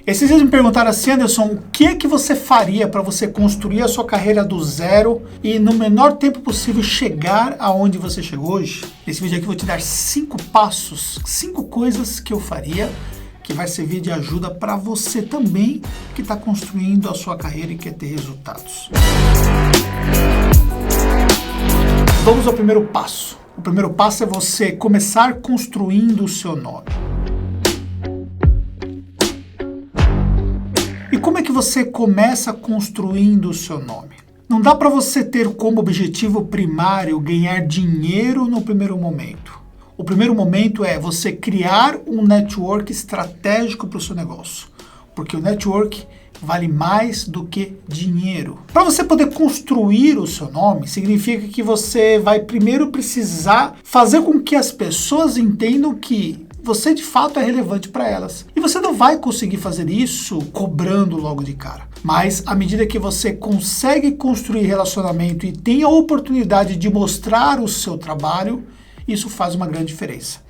Esses dias me perguntaram assim, Anderson, o que é que você faria para você construir a sua carreira do zero e no menor tempo possível chegar aonde você chegou hoje? Nesse vídeo aqui eu vou te dar 5 passos, 5 coisas que eu faria que vai servir de ajuda para você também que está construindo a sua carreira e quer ter resultados. Vamos ao primeiro passo. O primeiro passo é você começar construindo o seu nome. E como é que você começa construindo o seu nome? Não dá para você ter como objetivo primário ganhar dinheiro no primeiro momento. O primeiro momento é você criar um network estratégico para o seu negócio, porque o network vale mais do que dinheiro. Para você poder construir o seu nome, significa que você vai primeiro precisar fazer com que as pessoas entendam que você de fato é relevante para elas. E você não vai conseguir fazer isso cobrando logo de cara. Mas à medida que você consegue construir relacionamento e tem a oportunidade de mostrar o seu trabalho, isso faz uma grande diferença.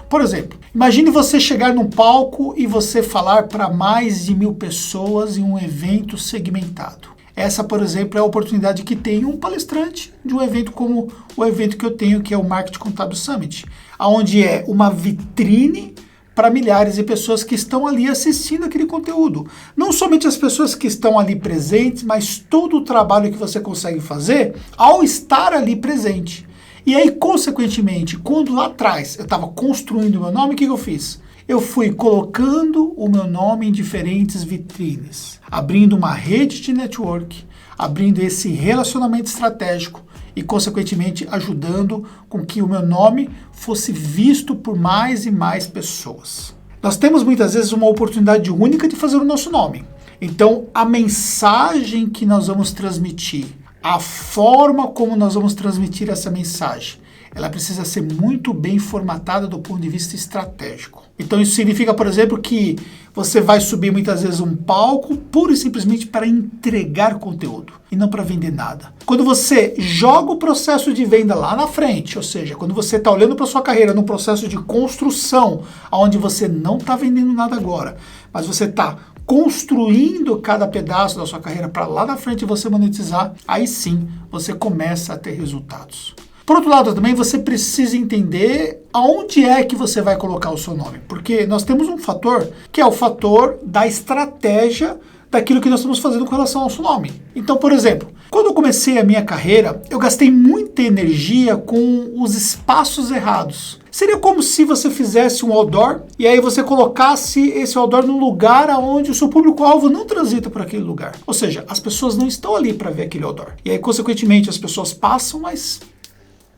Por exemplo, imagine você chegar num palco e você falar para mais de 1000 pessoas em um evento segmentado. Essa, por exemplo, é a oportunidade que tem um palestrante de um evento como o evento que eu tenho, que é o Marketing Contábil Summit, onde é uma vitrine para milhares de pessoas que estão ali assistindo aquele conteúdo. Não somente as pessoas que estão ali presentes, mas todo o trabalho que você consegue fazer ao estar ali presente. E aí, consequentemente, quando lá atrás eu estava construindo o meu nome, o que eu fiz? Eu fui colocando o meu nome em diferentes vitrines, abrindo uma rede de network, abrindo esse relacionamento estratégico e, consequentemente, ajudando com que o meu nome fosse visto por mais e mais pessoas. Nós temos muitas vezes uma oportunidade única de fazer o nosso nome. Então, a mensagem que nós vamos transmitir, a forma como nós vamos transmitir essa mensagem, ela precisa ser muito bem formatada do ponto de vista estratégico. Então isso significa, por exemplo, que você vai subir muitas vezes um palco pura e simplesmente para entregar conteúdo e não para vender nada. Quando você joga o processo de venda lá na frente, ou seja, quando você está olhando para sua carreira num processo de construção, onde você não está vendendo nada agora, mas você está construindo cada pedaço da sua carreira para lá na frente você monetizar, aí sim você começa a ter resultados. Por outro lado, também você precisa entender aonde é que você vai colocar o seu nome, porque nós temos um fator que é o fator da estratégia daquilo que nós estamos fazendo com relação ao seu nome. Então, por exemplo, quando eu comecei a minha carreira, eu gastei muita energia com os espaços errados. Seria como se você fizesse um outdoor e aí você colocasse esse outdoor num lugar onde o seu público-alvo não transita por aquele lugar. Ou seja, as pessoas não estão ali para ver aquele outdoor. E aí, consequentemente, as pessoas passam, mas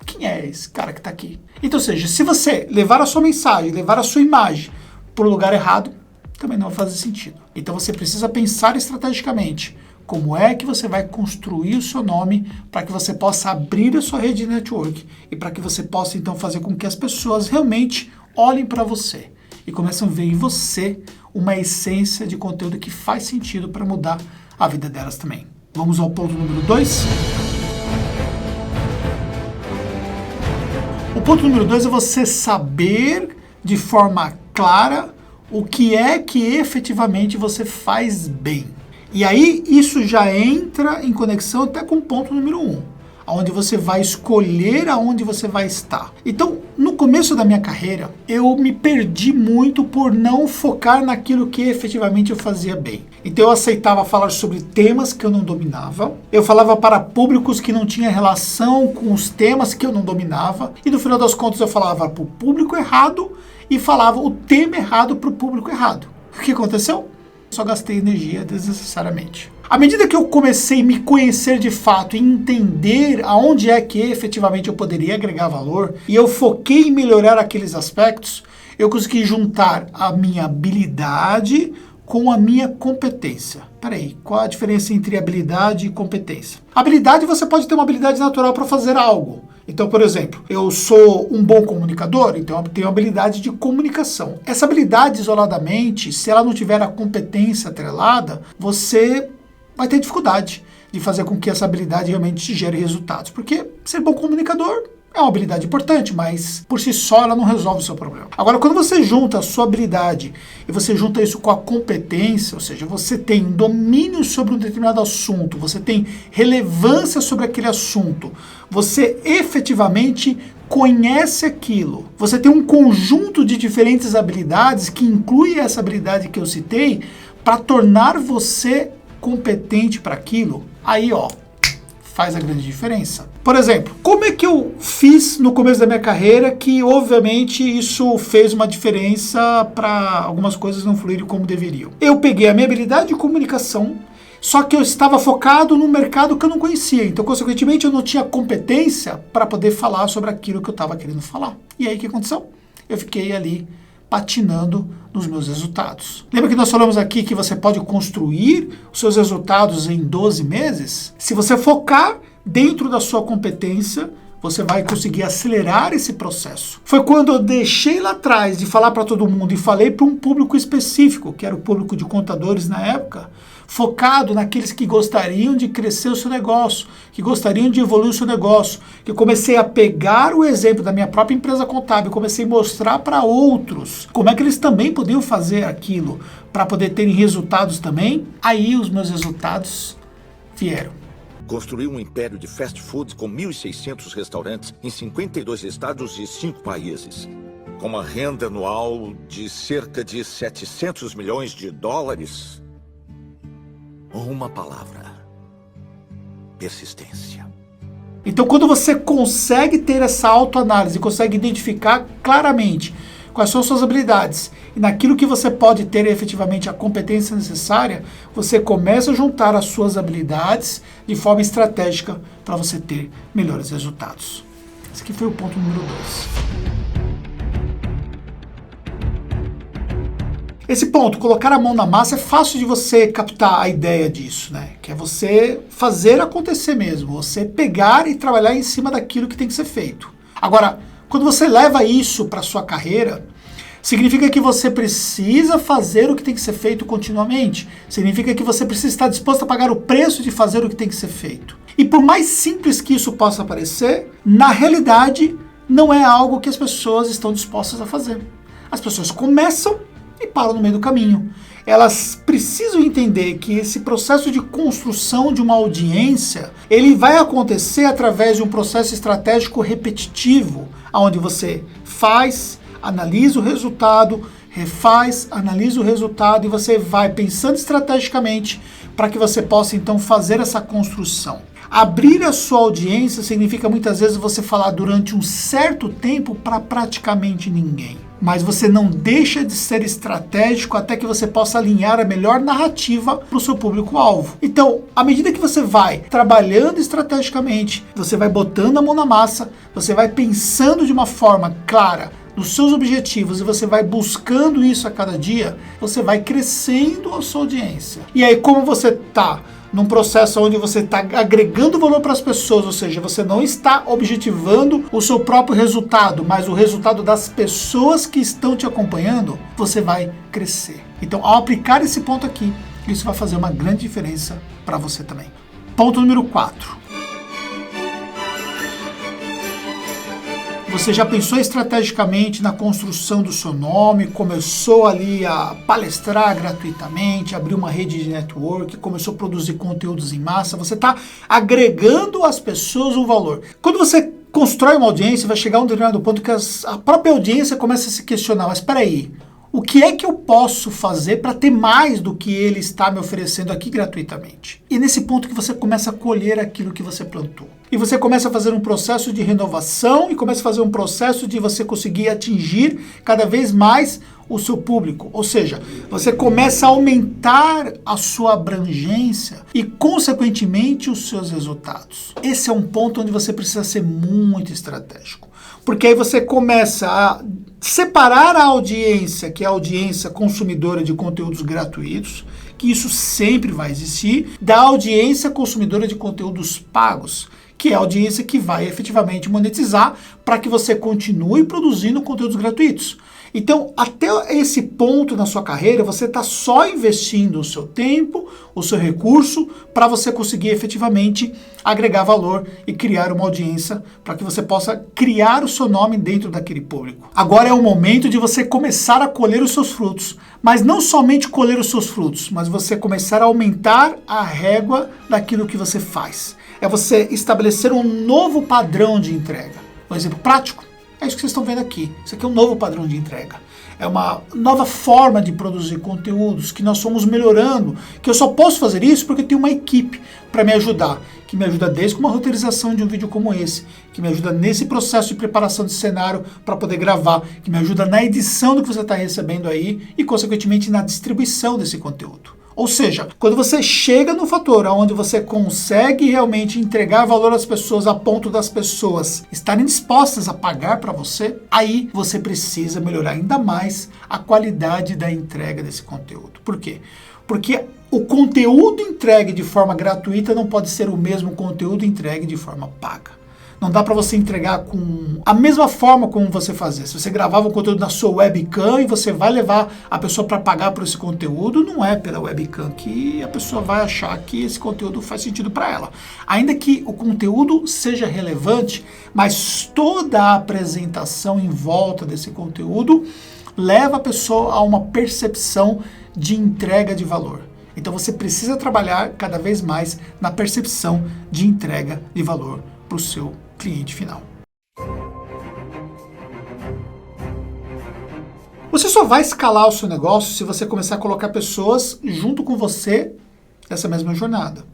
quem é esse cara que está aqui? Então, ou seja, se você levar a sua mensagem, levar a sua imagem para o lugar errado, também não vai fazer sentido. Então você precisa pensar estrategicamente como é que você vai construir o seu nome para que você possa abrir a sua rede de network e para que você possa então fazer com que as pessoas realmente olhem para você e comecem a ver em você uma essência de conteúdo que faz sentido para mudar a vida delas também. Vamos ao ponto número 2? O ponto número 2 é você saber de forma clara o que é que efetivamente você faz bem. E aí isso já entra em conexão até com o ponto número 1, onde você vai escolher aonde você vai estar. Então, no começo da minha carreira, eu me perdi muito por não focar naquilo que efetivamente eu fazia bem. Então eu aceitava falar sobre temas que eu não dominava, eu falava para públicos que não tinham relação com os temas que eu não dominava, e no final das contas eu falava para o público errado e falava o tema errado para o público errado. O que aconteceu? Só gastei energia desnecessariamente. À medida que eu comecei a me conhecer de fato e entender aonde é que efetivamente eu poderia agregar valor, e eu foquei em melhorar aqueles aspectos, eu consegui juntar a minha habilidade com a minha competência. Peraí, qual a diferença entre habilidade e competência? Habilidade, você pode ter uma habilidade natural para fazer algo. Então, por exemplo, eu sou um bom comunicador, então eu tenho habilidade de comunicação. Essa habilidade isoladamente, se ela não tiver a competência atrelada, você vai ter dificuldade de fazer com que essa habilidade realmente te gere resultados. Porque ser bom comunicador É uma habilidade importante, mas por si só ela não resolve o seu problema. Agora, quando você junta a sua habilidade e você junta isso com a competência, ou seja, você tem domínio sobre um determinado assunto, você tem relevância sobre aquele assunto, você efetivamente conhece aquilo, você tem um conjunto de diferentes habilidades que inclui essa habilidade que eu citei para tornar você competente para aquilo, aí ó, faz a grande diferença. Por exemplo, como é que eu fiz no começo da minha carreira que, obviamente, isso fez uma diferença para algumas coisas não fluírem como deveriam? Eu peguei a minha habilidade de comunicação, só que eu estava focado num mercado que eu não conhecia, então, consequentemente, eu não tinha competência para poder falar sobre aquilo que eu estava querendo falar. E aí, o que aconteceu? Eu fiquei ali patinando nos meus resultados. Lembra que nós falamos aqui que você pode construir os seus resultados em 12 meses? Se você focar dentro da sua competência, você vai conseguir acelerar esse processo. Foi quando eu deixei lá atrás de falar para todo mundo e falei para um público específico, que era o público de contadores na época, focado naqueles que gostariam de crescer o seu negócio, que gostariam de evoluir o seu negócio, que eu comecei a pegar o exemplo da minha própria empresa contábil, comecei a mostrar para outros como é que eles também podiam fazer aquilo para poder terem resultados também. Aí os meus resultados vieram. Construiu um império de fast food com 1.600 restaurantes em 52 estados e 5 países. Com uma renda anual de cerca de 700 milhões de dólares. Uma palavra: persistência. Então, quando você consegue ter essa autoanálise, consegue identificar claramente quais são suas habilidades e naquilo que você pode ter efetivamente a competência necessária, você começa a juntar as suas habilidades de forma estratégica para você ter melhores resultados. Esse aqui foi o ponto número 2. Esse ponto, colocar a mão na massa, é fácil de você captar a ideia disso, né? Que é você fazer acontecer mesmo, você pegar e trabalhar em cima daquilo que tem que ser feito. Agora, quando você leva isso para a sua carreira, significa que você precisa fazer o que tem que ser feito continuamente. Significa que você precisa estar disposto a pagar o preço de fazer o que tem que ser feito. E por mais simples que isso possa parecer, na realidade, não é algo que as pessoas estão dispostas a fazer. As pessoas começam e param no meio do caminho. Elas precisam entender que esse processo de construção de uma audiência, ele vai acontecer através de um processo estratégico repetitivo, onde você faz, analisa o resultado, refaz, analisa o resultado e você vai pensando estrategicamente para que você possa então fazer essa construção. Abrir a sua audiência significa muitas vezes você falar durante um certo tempo para praticamente ninguém. Mas você não deixa de ser estratégico até que você possa alinhar a melhor narrativa para o seu público-alvo. Então, à medida que você vai trabalhando estrategicamente, você vai botando a mão na massa, você vai pensando de uma forma clara nos seus objetivos e você vai buscando isso a cada dia, você vai crescendo a sua audiência. E aí, como você está num processo onde você está agregando valor para as pessoas, ou seja, você não está objetivando o seu próprio resultado, mas o resultado das pessoas que estão te acompanhando, você vai crescer. Então, ao aplicar esse ponto aqui, isso vai fazer uma grande diferença para você também. Ponto número 4. Você já pensou estrategicamente na construção do seu nome, começou ali a palestrar gratuitamente, abriu uma rede de network, começou a produzir conteúdos em massa, você está agregando às pessoas um valor. Quando você constrói uma audiência, vai chegar a um determinado ponto que a própria audiência começa a se questionar, mas espera aí, o que é que eu posso fazer para ter mais do que ele está me oferecendo aqui gratuitamente? E nesse ponto que você começa a colher aquilo que você plantou. E você começa a fazer um processo de renovação e começa a fazer um processo de você conseguir atingir cada vez mais o seu público. Ou seja, você começa a aumentar a sua abrangência e, consequentemente, os seus resultados. Esse é um ponto onde você precisa ser muito estratégico. Porque aí você começa a separar a audiência, que é a audiência consumidora de conteúdos gratuitos, que isso sempre vai existir, da audiência consumidora de conteúdos pagos, que é a audiência que vai efetivamente monetizar para que você continue produzindo conteúdos gratuitos. Então, até esse ponto na sua carreira, você está só investindo o seu tempo, o seu recurso, para você conseguir efetivamente agregar valor e criar uma audiência para que você possa criar o seu nome dentro daquele público. Agora é o momento de você começar a colher os seus frutos, mas não somente colher os seus frutos, mas você começar a aumentar a régua daquilo que você faz. É você estabelecer um novo padrão de entrega. Um exemplo prático? É isso que vocês estão vendo aqui. Isso aqui é um novo padrão de entrega. É uma nova forma de produzir conteúdos que nós fomos melhorando, que eu só posso fazer isso porque eu tenho uma equipe para me ajudar, que me ajuda desde uma roteirização de um vídeo como esse, que me ajuda nesse processo de preparação de cenário para poder gravar, que me ajuda na edição do que você está recebendo aí e, consequentemente, na distribuição desse conteúdo. Ou seja, quando você chega no fator onde você consegue realmente entregar valor às pessoas a ponto das pessoas estarem dispostas a pagar para você, aí você precisa melhorar ainda mais a qualidade da entrega desse conteúdo. Por quê? Porque o conteúdo entregue de forma gratuita não pode ser o mesmo conteúdo entregue de forma paga. Não dá para você entregar com a mesma forma como você fazia. Se você gravava o conteúdo na sua webcam e você vai levar a pessoa para pagar por esse conteúdo, não é pela webcam que a pessoa vai achar que esse conteúdo faz sentido para ela. Ainda que o conteúdo seja relevante, mas toda a apresentação em volta desse conteúdo leva a pessoa a uma percepção de entrega de valor. Então você precisa trabalhar cada vez mais na percepção de entrega de valor para o seu cliente final. Você só vai escalar o seu negócio se você começar a colocar pessoas junto com você nessa mesma jornada.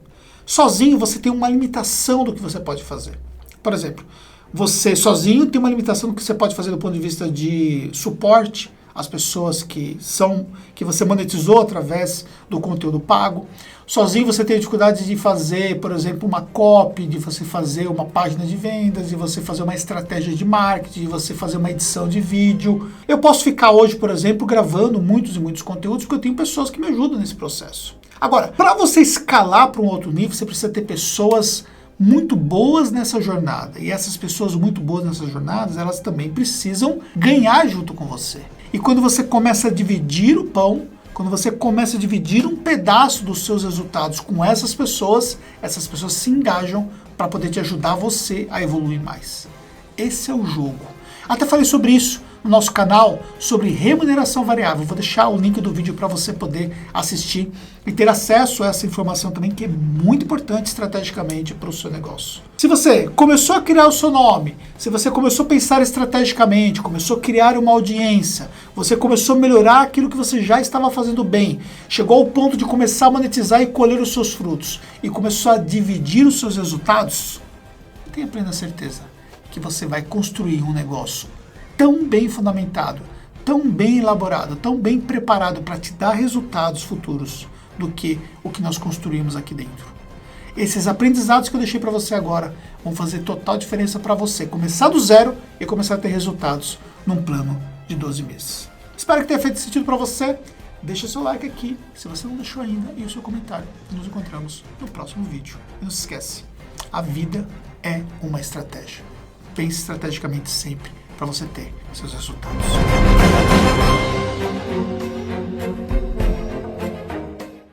Sozinho você tem uma limitação do que você pode fazer. Por exemplo, você sozinho tem uma limitação do que você pode fazer do ponto de vista de suporte às pessoas que você monetizou através do conteúdo pago. Sozinho você tem dificuldade de fazer, por exemplo, uma copy, de você fazer uma página de vendas, de você fazer uma estratégia de marketing, de você fazer uma edição de vídeo. Eu posso ficar hoje, por exemplo, gravando muitos e muitos conteúdos porque eu tenho pessoas que me ajudam nesse processo. Agora, para você escalar para um outro nível, você precisa ter pessoas muito boas nessa jornada. E essas pessoas muito boas nessas jornadas, elas também precisam ganhar junto com você. E quando você começa a dividir o pão, quando você começa a dividir um pedaço dos seus resultados com essas pessoas se engajam para poder te ajudar você a evoluir mais. Esse é o jogo. Até falei sobre isso no nosso canal, sobre remuneração variável. Vou deixar o link do vídeo para você poder assistir e ter acesso a essa informação também, que é muito importante estrategicamente para o seu negócio. Se você começou a criar o seu nome, se você começou a pensar estrategicamente, começou a criar uma audiência, você começou a melhorar aquilo que você já estava fazendo bem, chegou ao ponto de começar a monetizar e colher os seus frutos, e começou a dividir os seus resultados, tenha plena certeza que você vai construir um negócio tão bem fundamentado, tão bem elaborado, tão bem preparado para te dar resultados futuros do que o que nós construímos aqui dentro. Esses aprendizados que eu deixei para você agora vão fazer total diferença para você começar do zero e começar a ter resultados num plano de 12 meses. Espero que tenha feito sentido para você. Deixa seu like aqui, se você não deixou ainda, e o seu comentário. Nos encontramos no próximo vídeo. E não se esquece, a vida é uma estratégia. Pense estrategicamente sempre para você ter seus resultados.